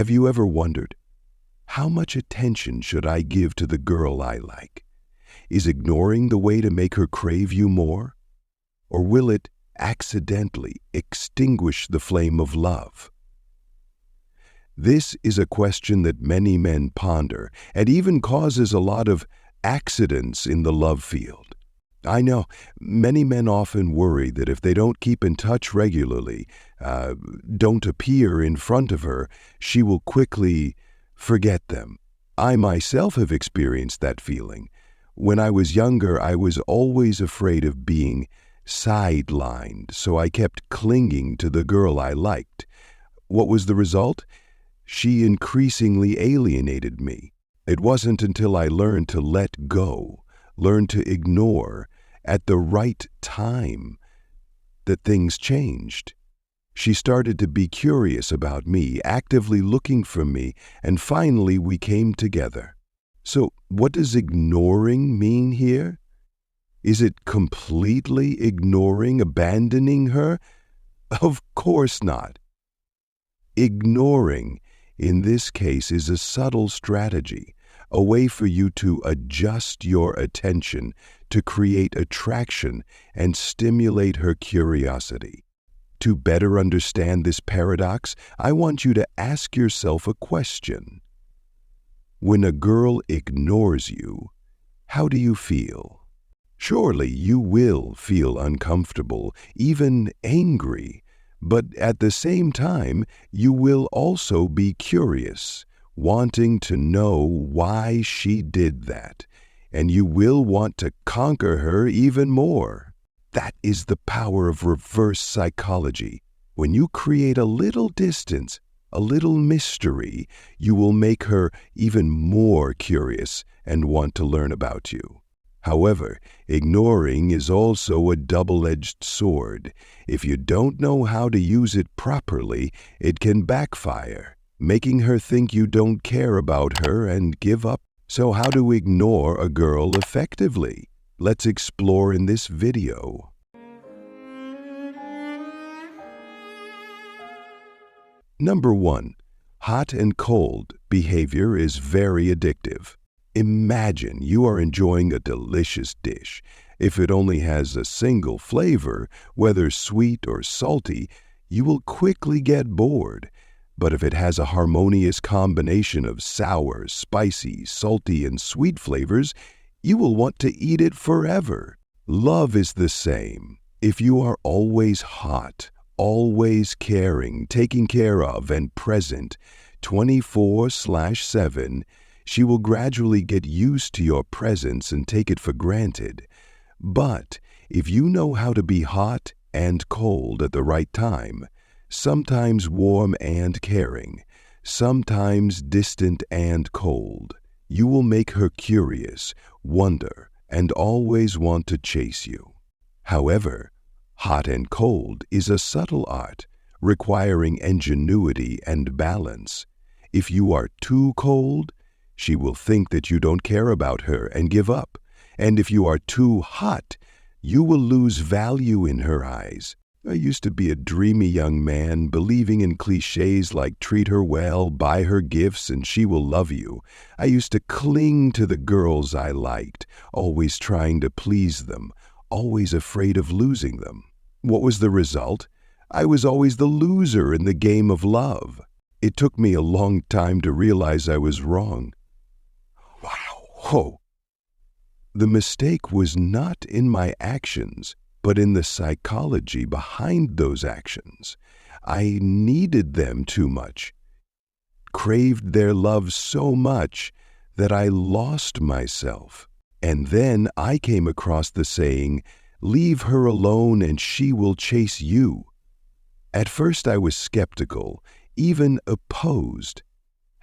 Have you ever wondered, how much attention should I give to the girl I like? Is ignoring the way to make her crave you more? Or will it accidentally extinguish the flame of love? This is a question that many men ponder and even causes a lot of accidents in the love field. I know many men often worry that if they don't keep in touch regularly, don't appear in front of her, she will quickly forget them. I myself have experienced that feeling. When I was younger, I was always afraid of being sidelined, so I kept clinging to the girl I liked. What was the result? She increasingly alienated me. It wasn't until I learned to let go, learned to ignore at the right time, that things changed. She started to be curious about me, actively looking for me, and finally we came together. So what does ignoring mean here? Is it completely ignoring, abandoning her? Of course not. Ignoring, in this case, is a subtle strategy, a way for you to adjust your attention to create attraction and stimulate her curiosity. To better understand this paradox, I want you to ask yourself a question. When a girl ignores you, how do you feel? Surely you will feel uncomfortable, even angry, but at the same time, you will also be curious, wanting to know why she did that, and you will want to conquer her even more. That is the power of reverse psychology. When you create a little distance, a little mystery, you will make her even more curious and want to learn about you. However, ignoring is also a double-edged sword. If you don't know how to use it properly, it can backfire, making her think you don't care about her and give up. So how to ignore a girl effectively? Let's explore in this video. Number 1. Hot and cold behavior is very addictive. Imagine you are enjoying a delicious dish. If it only has a single flavor, whether sweet or salty, you will quickly get bored. But if it has a harmonious combination of sour, spicy, salty, and sweet flavors, you will want to eat it forever. Love is the same. If you are always hot, always caring, taking care of, and present 24/7, she will gradually get used to your presence and take it for granted. But if you know how to be hot and cold at the right time, sometimes warm and caring, sometimes distant and cold, you will make her curious, wonder, and always want to chase you. However, hot and cold is a subtle art, requiring ingenuity and balance. If you are too cold, she will think that you don't care about her and give up. And if you are too hot, you will lose value in her eyes. I used to be a dreamy young man, believing in cliches like treat her well, buy her gifts, and she will love you. I used to cling to the girls I liked, always trying to please them, always afraid of losing them. What was the result? I was always the loser in the game of love. It took me a long time to realize I was wrong. Wow. Oh. The mistake was not in my actions, but in the psychology behind those actions. I needed them too much, craved their love so much that I lost myself. And then I came across the saying, "Leave her alone and she will chase you." At first I was skeptical, even opposed.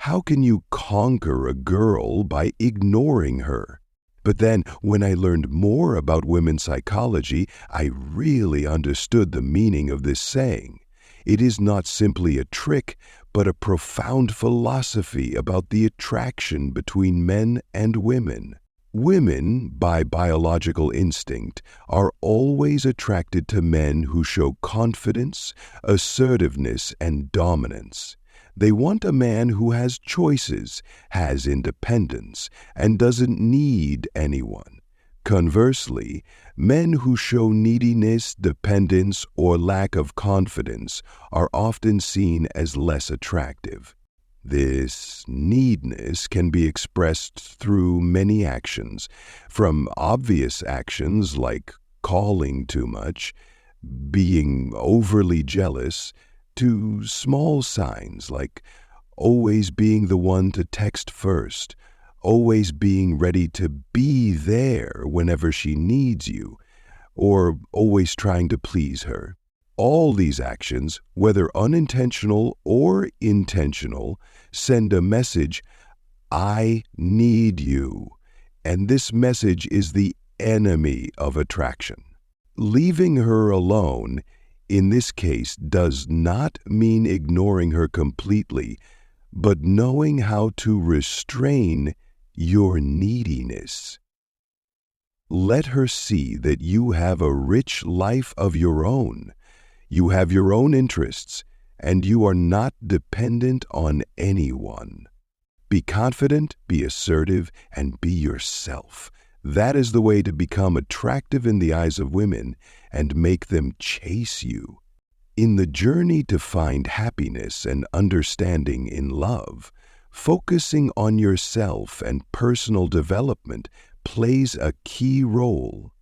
How can you conquer a girl by ignoring her? But then, when I learned more about women's psychology, I really understood the meaning of this saying. It is not simply a trick, but a profound philosophy about the attraction between men and women. Women, by biological instinct, are always attracted to men who show confidence, assertiveness, and dominance. They want a man who has choices, has independence, and doesn't need anyone. Conversely, men who show neediness, dependence, or lack of confidence are often seen as less attractive. This neediness can be expressed through many actions, from obvious actions like calling too much, being overly jealous, to small signs like always being the one to text first, always being ready to be there whenever she needs you, or always trying to please her. All these actions, whether unintentional or intentional, send a message, I need you, and this message is the enemy of attraction. Leaving her alone, in this case, does not mean ignoring her completely, but knowing how to restrain your neediness. Let her see that you have a rich life of your own. You have your own interests, and you are not dependent on anyone. Be confident, be assertive, and be yourself. That is the way to become attractive in the eyes of women and make them chase you. In the journey to find happiness and understanding in love, focusing on yourself and personal development plays a key role.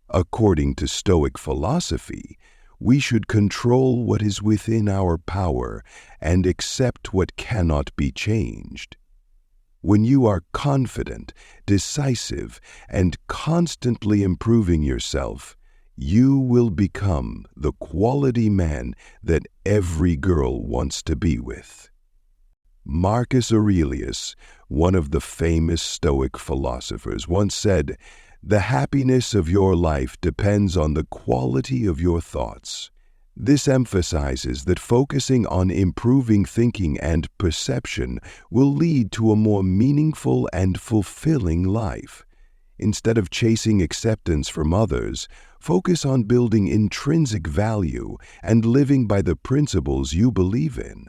According to Stoic philosophy, we should control what is within our power and accept what cannot be changed. When you are confident, decisive, and constantly improving yourself, you will become the quality man that every girl wants to be with. Marcus Aurelius, one of the famous Stoic philosophers, once said, "The happiness of your life depends on the quality of your thoughts." This emphasizes that focusing on improving thinking and perception will lead to a more meaningful and fulfilling life. Instead of chasing acceptance from others, focus on building intrinsic value and living by the principles you believe in.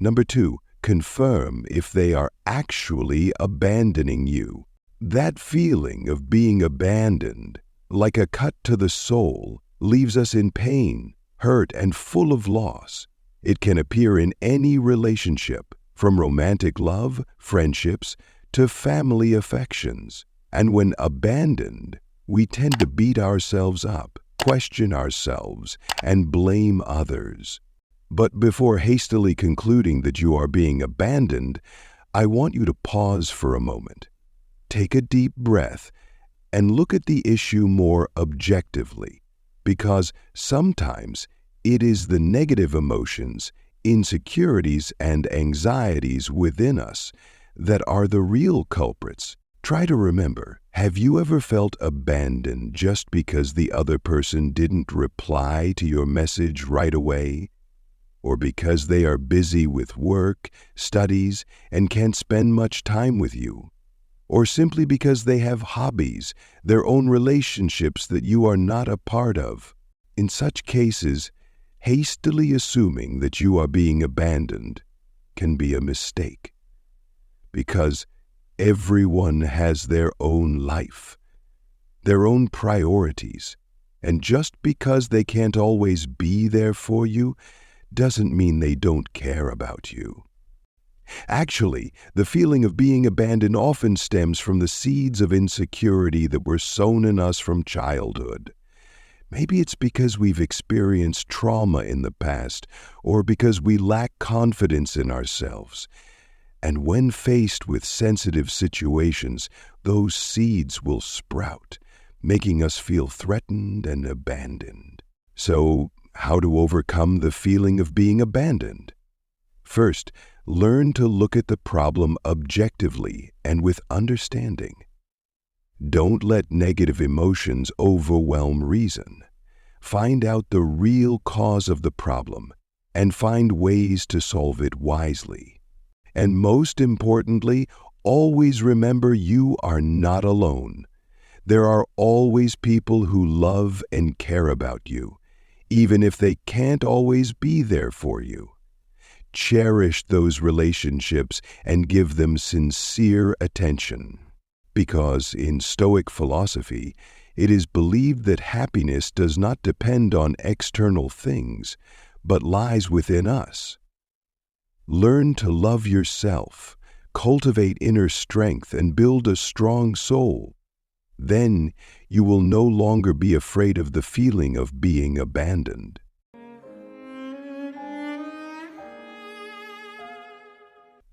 Number 2, confirm if they are actually abandoning you. That feeling of being abandoned, like a cut to the soul, leaves us in pain, hurt, and full of loss. It can appear in any relationship, from romantic love, friendships, to family affections. And when abandoned, we tend to beat ourselves up, question ourselves, and blame others. But before hastily concluding that you are being abandoned, I want you to pause for a moment. Take a deep breath and look at the issue more objectively, because sometimes it is the negative emotions, insecurities, and anxieties within us that are the real culprits. Try to remember, have you ever felt abandoned just because the other person didn't reply to your message right away? Or because they are busy with work, studies, and can't spend much time with you? Or simply because they have hobbies, their own relationships that you are not a part of? In such cases, hastily assuming that you are being abandoned can be a mistake, because everyone has their own life, their own priorities, and just because they can't always be there for you doesn't mean they don't care about you. Actually, the feeling of being abandoned often stems from the seeds of insecurity that were sown in us from childhood. Maybe it's because we've experienced trauma in the past, or because we lack confidence in ourselves. And when faced with sensitive situations, those seeds will sprout, making us feel threatened and abandoned. So, how to overcome the feeling of being abandoned? First, learn to look at the problem objectively and with understanding. Don't let negative emotions overwhelm reason. Find out the real cause of the problem and find ways to solve it wisely. And most importantly, always remember you are not alone. There are always people who love and care about you, even if they can't always be there for you. Cherish those relationships and give them sincere attention. Because in Stoic philosophy, it is believed that happiness does not depend on external things, but lies within us. Learn to love yourself, cultivate inner strength, and build a strong soul. Then you will no longer be afraid of the feeling of being abandoned.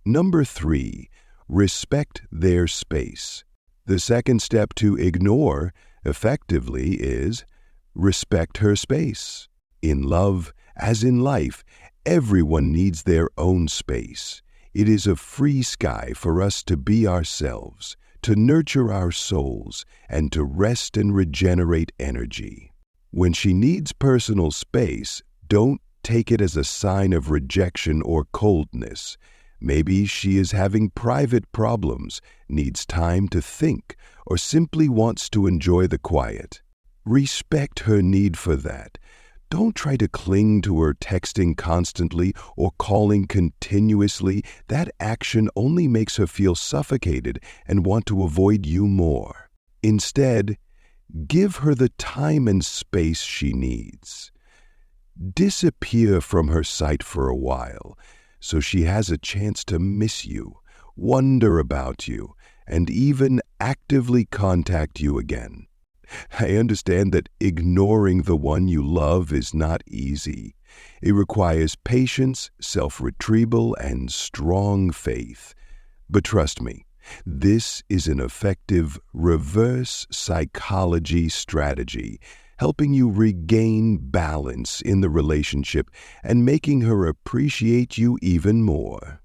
Number 3, respect their space. The second step to ignore effectively is respect her space. In love, as in life, everyone needs their own space. It is a free sky for us to be ourselves, to nurture our souls, and to rest and regenerate energy. When she needs personal space, don't take it as a sign of rejection or coldness. Maybe she is having private problems, needs time to think, or simply wants to enjoy the quiet. Respect her need for that. Don't try to cling to her texting constantly or calling continuously. That action only makes her feel suffocated and want to avoid you more. Instead, give her the time and space she needs. Disappear from her sight for a while, so she has a chance to miss you, wonder about you, and even actively contact you again. I understand that ignoring the one you love is not easy. It requires patience, self-retrieval, and strong faith. But trust me, this is an effective reverse psychology strategy, helping you regain balance in the relationship and making her appreciate you even more.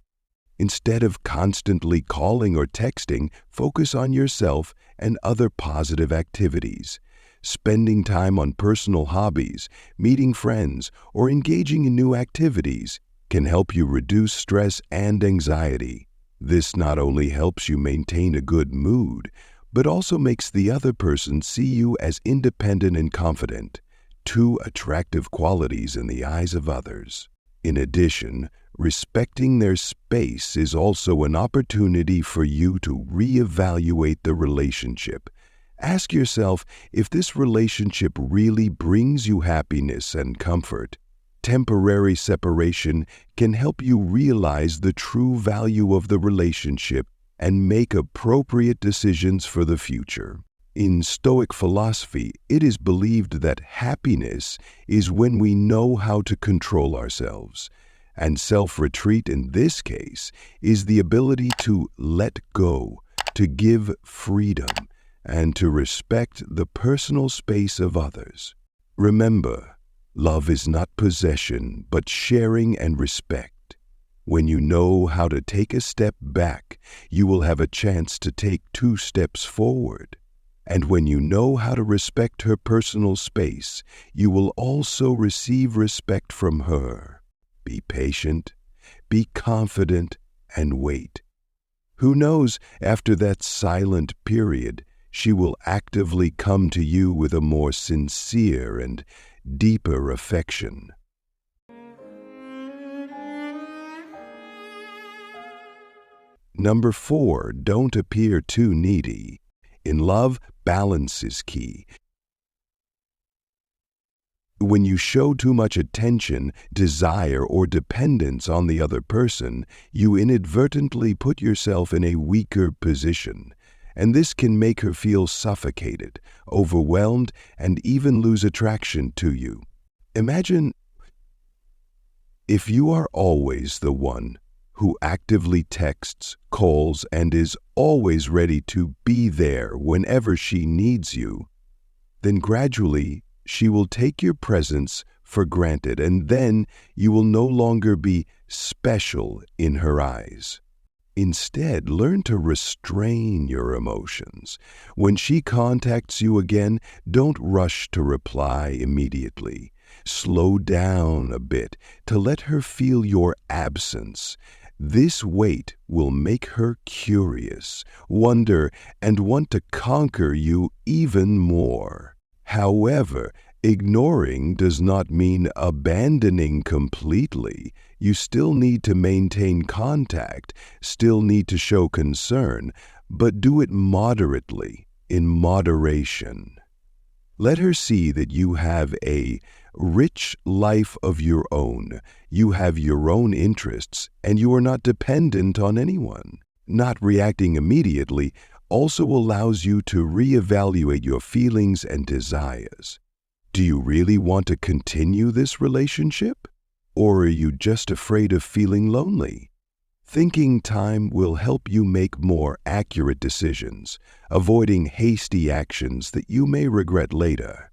Instead of constantly calling or texting, focus on yourself and other positive activities. Spending time on personal hobbies, meeting friends, or engaging in new activities can help you reduce stress and anxiety. This not only helps you maintain a good mood, but also makes the other person see you as independent and confident, two attractive qualities in the eyes of others. In addition, respecting their space is also an opportunity for you to reevaluate the relationship. Ask yourself if this relationship really brings you happiness and comfort. Temporary separation can help you realize the true value of the relationship and make appropriate decisions for the future. In Stoic philosophy, it is believed that happiness is when we know how to control ourselves, and self-retreat in this case is the ability to let go, to give freedom, and to respect the personal space of others. Remember, love is not possession, but sharing and respect. When you know how to take a step back, you will have a chance to take 2 steps forward. And when you know how to respect her personal space, you will also receive respect from her. Be patient, be confident, and wait. Who knows, after that silent period, she will actively come to you with a more sincere and deeper affection. Number 4, don't appear too needy. In love, balance is key. When you show too much attention, desire, or dependence on the other person, you inadvertently put yourself in a weaker position, and this can make her feel suffocated, overwhelmed, and even lose attraction to you. Imagine if you are always the one who actively texts, calls, and is always ready to be there whenever she needs you, then gradually she will take your presence for granted, and then you will no longer be special in her eyes. Instead, learn to restrain your emotions. When she contacts you again, don't rush to reply immediately. Slow down a bit to let her feel your absence. This wait will make her curious, wonder, and want to conquer you even more. However, Ignoring does not mean abandoning completely. You still need to maintain contact, still need to show concern, but do it moderately, in moderation. Let her see that you have a rich life of your own. You have your own interests, and you are not dependent on anyone. Not reacting immediately also allows you to reevaluate your feelings and desires. Do you really want to continue this relationship? Or are you just afraid of feeling lonely? Thinking time will help you make more accurate decisions, avoiding hasty actions that you may regret later.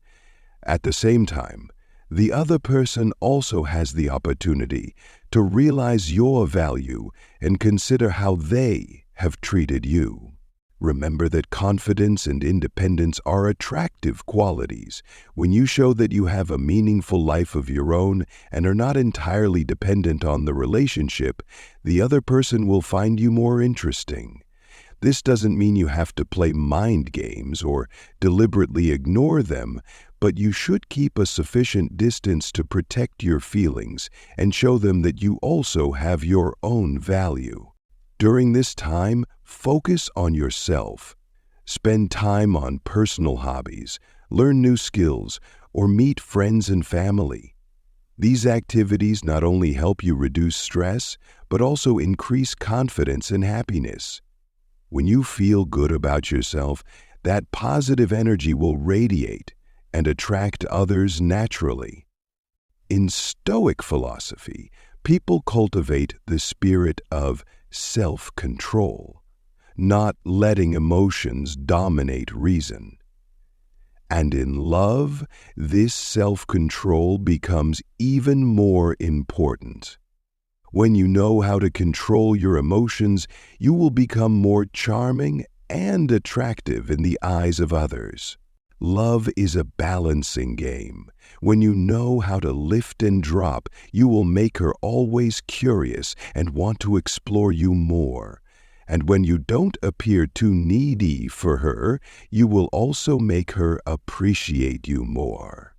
At the same time, the other person also has the opportunity to realize your value and consider how they have treated you. Remember that confidence and independence are attractive qualities. When you show that you have a meaningful life of your own and are not entirely dependent on the relationship, the other person will find you more interesting. This doesn't mean you have to play mind games or deliberately ignore them, but you should keep a sufficient distance to protect your feelings and show them that you also have your own value. During this time, focus on yourself. Spend time on personal hobbies, learn new skills, or meet friends and family. These activities not only help you reduce stress, but also increase confidence and happiness. When you feel good about yourself, that positive energy will radiate and attract others naturally. In Stoic philosophy, people cultivate the spirit of self-control, not letting emotions dominate reason. And in love, this self-control becomes even more important. When you know how to control your emotions, you will become more charming and attractive in the eyes of others. Love is a balancing game. When you know how to lift and drop, you will make her always curious and want to explore you more. And when you don't appear too needy for her, you will also make her appreciate you more.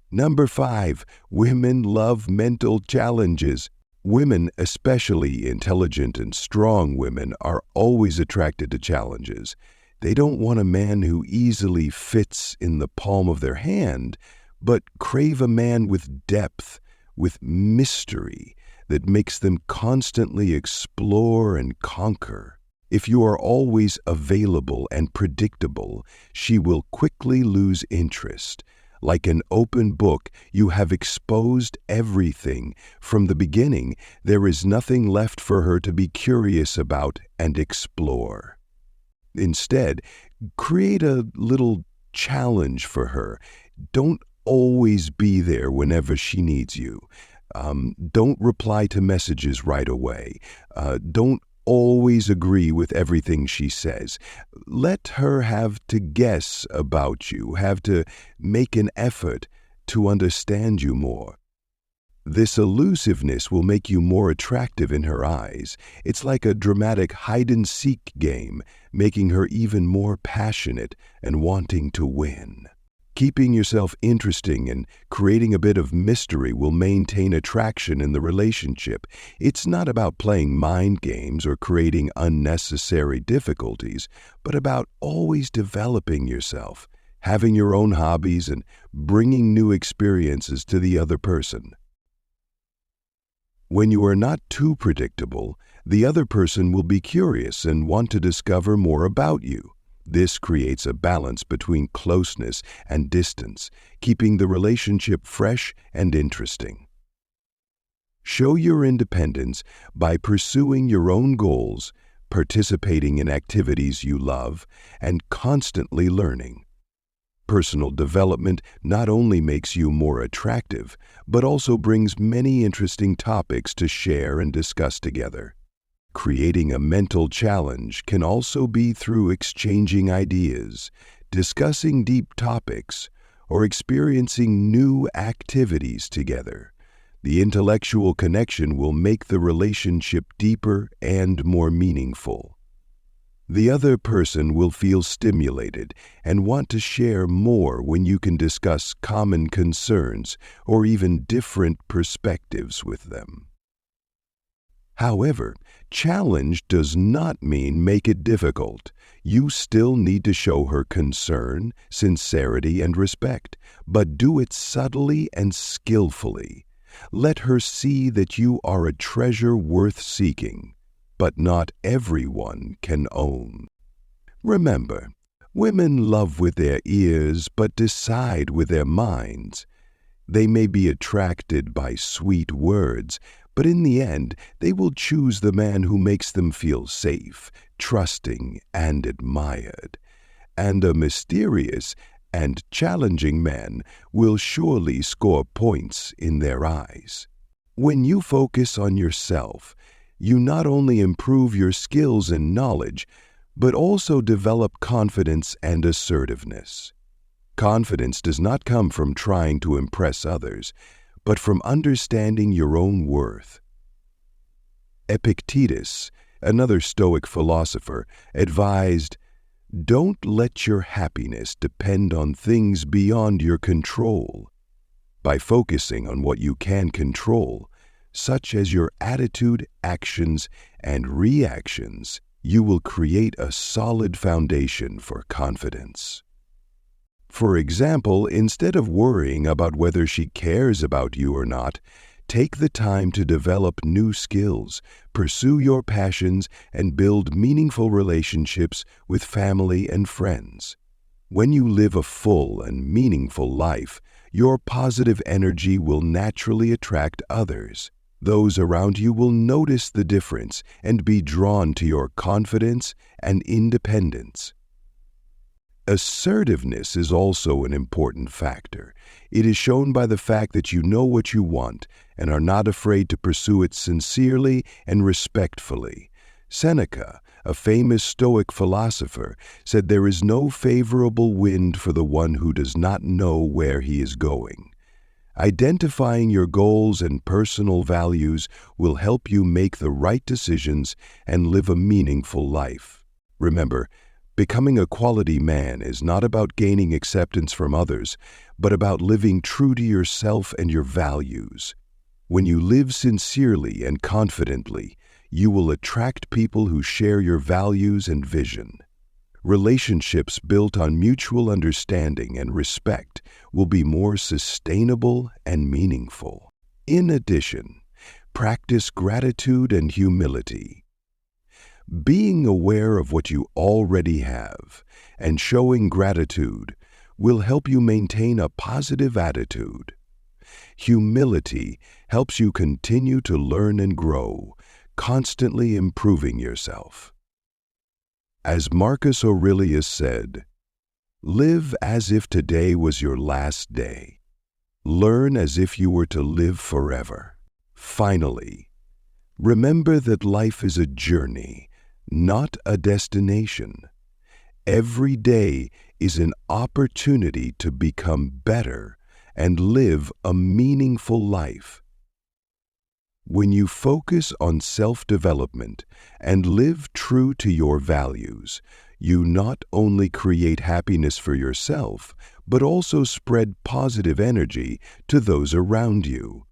Number 5, women love mental challenges. Women, especially intelligent and strong women, are always attracted to challenges. They don't want a man who easily fits in the palm of their hand, but crave a man with depth, with mystery, that makes them constantly explore and conquer. If you are always available and predictable, she will quickly lose interest. Like an open book, you have exposed everything. From the beginning, there is nothing left for her to be curious about and explore. Instead, create a little challenge for her. Don't always be there whenever she needs you. Don't reply to messages right away. Don't always agree with everything she says. Let her have to guess about you, have to make an effort to understand you more. This elusiveness will make you more attractive in her eyes. It's like a dramatic hide-and-seek game, making her even more passionate and wanting to win. Keeping yourself interesting and creating a bit of mystery will maintain attraction in the relationship. It's not about playing mind games or creating unnecessary difficulties, but about always developing yourself, having your own hobbies, and bringing new experiences to the other person. When you are not too predictable, the other person will be curious and want to discover more about you. This creates a balance between closeness and distance, keeping the relationship fresh and interesting. Show your independence by pursuing your own goals, participating in activities you love, and constantly learning. Personal development not only makes you more attractive, but also brings many interesting topics to share and discuss together. Creating a mental challenge can also be through exchanging ideas, discussing deep topics, or experiencing new activities together. The intellectual connection will make the relationship deeper and more meaningful. The other person will feel stimulated and want to share more when you can discuss common concerns or even different perspectives with them. However, challenge does not mean make it difficult. You still need to show her concern, sincerity, and respect, but do it subtly and skillfully. Let her see that you are a treasure worth seeking, but not everyone can own. Remember, women love with their ears but decide with their minds. They may be attracted by sweet words, but in the end, they will choose the man who makes them feel safe, trusting, and admired. And a mysterious and challenging man will surely score points in their eyes. When you focus on yourself, you not only improve your skills and knowledge, but also develop confidence and assertiveness. Confidence does not come from trying to impress others, but from understanding your own worth. Epictetus, another Stoic philosopher, advised, "Don't let your happiness depend on things beyond your control." By focusing on what you can control, such as your attitude, actions, and reactions, you will create a solid foundation for confidence. For example, instead of worrying about whether she cares about you or not, take the time to develop new skills, pursue your passions, and build meaningful relationships with family and friends. When you live a full and meaningful life, your positive energy will naturally attract others. Those around you will notice the difference and be drawn to your confidence and independence. Assertiveness is also an important factor. It is shown by the fact that you know what you want and are not afraid to pursue it sincerely and respectfully. Seneca, a famous Stoic philosopher, said there is no favorable wind for the one who does not know where he is going. Identifying your goals and personal values will help you make the right decisions and live a meaningful life. Remember, becoming a quality man is not about gaining acceptance from others, but about living true to yourself and your values. When you live sincerely and confidently, you will attract people who share your values and vision. Relationships built on mutual understanding and respect will be more sustainable and meaningful. In addition, practice gratitude and humility. Being aware of what you already have and showing gratitude will help you maintain a positive attitude. Humility helps you continue to learn and grow, constantly improving yourself. As Marcus Aurelius said, "Live as if today was your last day. Learn as if you were to live forever." Finally, remember that life is a journey, not a destination. Every day is an opportunity to become better and live a meaningful life. When you focus on self-development and live true to your values, you not only create happiness for yourself, but also spread positive energy to those around you.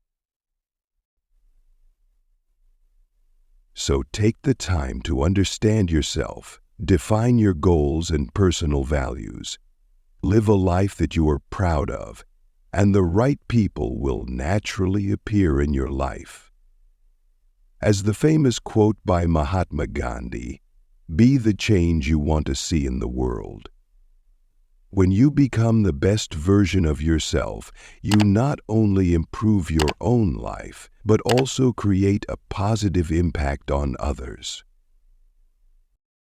So take the time to understand yourself, define your goals and personal values. Live a life that you are proud of, and the right people will naturally appear in your life. As the famous quote by Mahatma Gandhi, "Be the change you want to see in the world." When you become the best version of yourself, you not only improve your own life, but also create a positive impact on others.